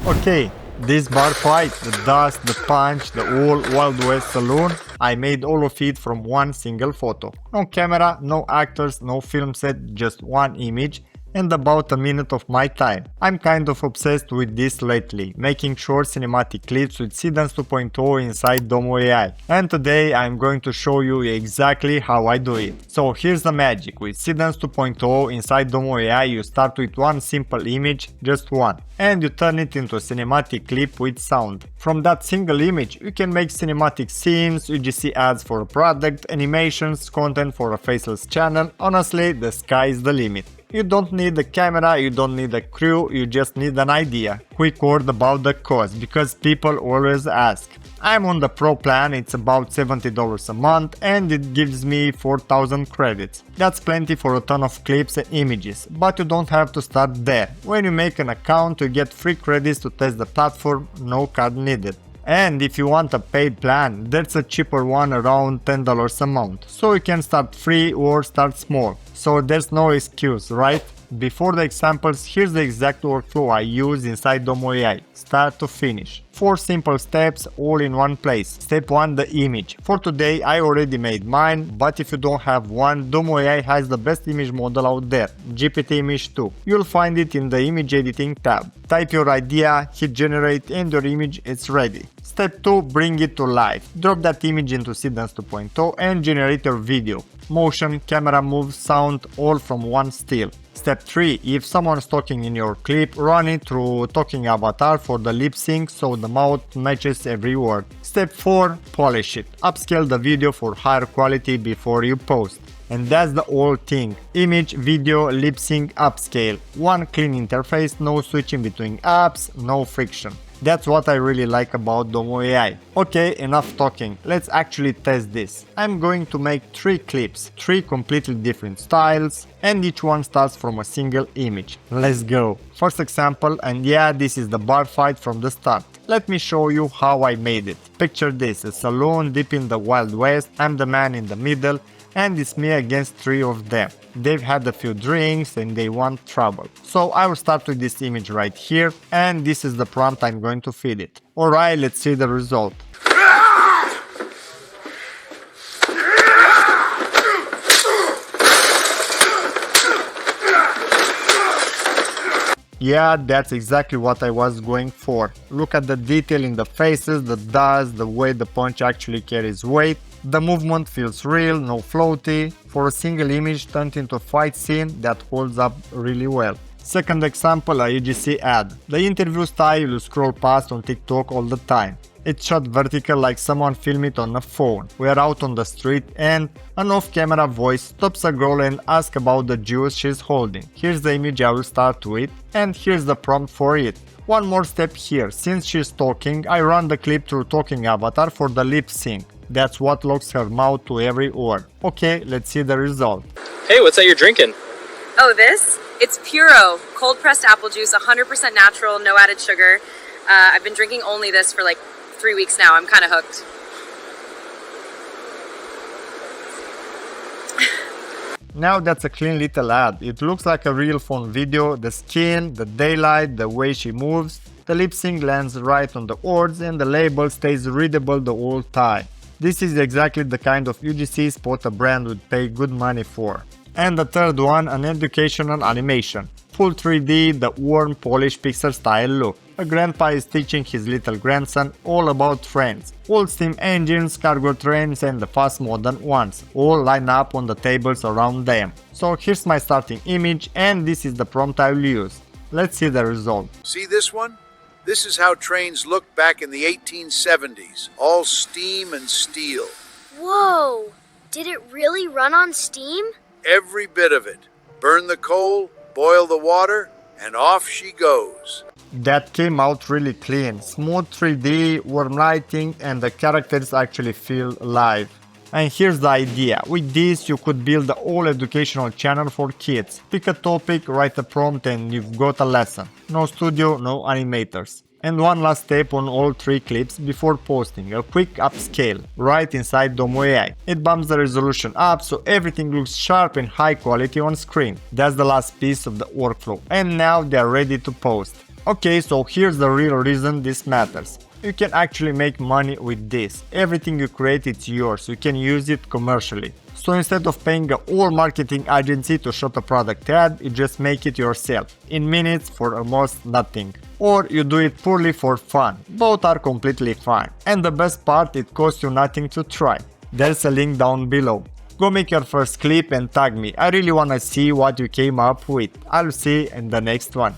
Okay, this bar fight, the dust, the punch, the whole Wild West saloon, I made all of it from one single photo. No camera, no actors, no film set, just one image and about a minute of my time. I'm kind of obsessed with this lately, making short cinematic clips with Seedance 2.0 inside DomoAI. And today I'm going to show you exactly how I do it. So here's the magic, with Seedance 2.0 inside DomoAI you start with one simple image, just one, and you turn it into a cinematic clip with sound. From that single image you can make cinematic scenes, UGC ads for a product, animations, content for a faceless channel. Honestly, the sky is the limit. You don't need a camera, you don't need a crew, you just need an idea. Quick word about the cost, because people always ask. I'm on the Pro plan, it's about $70 a month and it gives me 4000 credits. That's plenty for a ton of clips and images, but you don't have to start there. When you make an account you get free credits to test the platform, no card needed. And if you want a paid plan, there's a cheaper one around $10 a month, so you can start free or start small. So there's no excuse, right? Before the examples, here's the exact workflow I use inside DomoAI, start to finish. 4 simple steps all in one place. Step 1, the image. For today I already made mine, but if you don't have one, DomoAI has the best image model out there, GPT Image 2. You'll find it in the image editing tab. Type your idea, hit generate and your image is ready. Step 2, bring it to life. Drop that image into Seedance 2.0 and generate your video. Motion, camera moves, sound, all from one still. Step 3. If someone's talking in your clip, run it through talking avatar for the lip sync so the mouth matches every word. Step 4. Polish it. Upscale the video for higher quality before you post. And that's the whole thing. Image, video, lip sync, upscale. One clean interface, no switching between apps, no friction. That's what I really like about DomoAI. Okay, enough talking, let's actually test this. I'm going to make 3 clips, 3 completely different styles, and each one starts from a single image. Let's go. First example, and yeah, this is the bar fight from the start. Let me show you how I made it. Picture this, a saloon deep in the Wild West, I'm the man in the middle, and it's me against 3 of them. They've had a few drinks and they want trouble. So I will start with this image right here, and this is the prompt I'm going to feed it. Alright, let's see the result. Yeah, that's exactly what I was going for. Look at the detail in the faces, the dust, the way the punch actually carries weight. The movement feels real, no floaty. For a single image turned into a fight scene that holds up really well. Second example, a UGC ad. The interview style you scroll past on TikTok all the time. It's shot vertical like someone filmed it on a phone. We are out on the street and an off-camera voice stops a girl and asks about the juice she's holding. Here's the image I will start with and here's the prompt for it. One more step here, since she's talking, I run the clip through talking avatar for the lip sync. That's what locks her mouth to every word. Okay, let's see the result. Hey, what's that you're drinking? Oh, this? It's Puro, cold pressed apple juice, 100% natural, no added sugar. I've been drinking only this for like 3 weeks now. I'm kind of hooked. Now that's a clean little ad. It looks like a real phone video, the skin, the daylight, the way she moves. The lip sync lands right on the words and the label stays readable the whole time. This is exactly the kind of UGC spot a brand would pay good money for. And the third one, an educational animation. Full 3D, the warm, polished Pixar style look. A grandpa is teaching his little grandson all about trains. Old steam engines, cargo trains and the fast modern ones, all line up on the tables around them. So here's my starting image and this is the prompt I will use. Let's see the result. See this one? This is how trains looked back in the 1870s, all steam and steel. Whoa! Did it really run on steam? Every bit of it. Burn the coal, boil the water, and off she goes. That came out really clean, smooth 3D, warm lighting, and the characters actually feel alive. And here's the idea, with this you could build a whole educational channel for kids. Pick a topic, write a prompt and you've got a lesson. No studio, no animators. And one last step on all 3 clips before posting, a quick upscale, right inside DomoAI. It bumps the resolution up so everything looks sharp and high quality on screen. That's the last piece of the workflow, and now they are ready to post. Okay, so here's the real reason this matters. You can actually make money with this. Everything you create, it's yours. You can use it commercially. So instead of paying a whole marketing agency to shoot a product ad, you just make it yourself, in minutes for almost nothing. Or you do it purely for fun. Both are completely fine. And the best part, it costs you nothing to try. There's a link down below. Go make your first clip and tag me. I really wanna see what you came up with. I'll see you in the next one.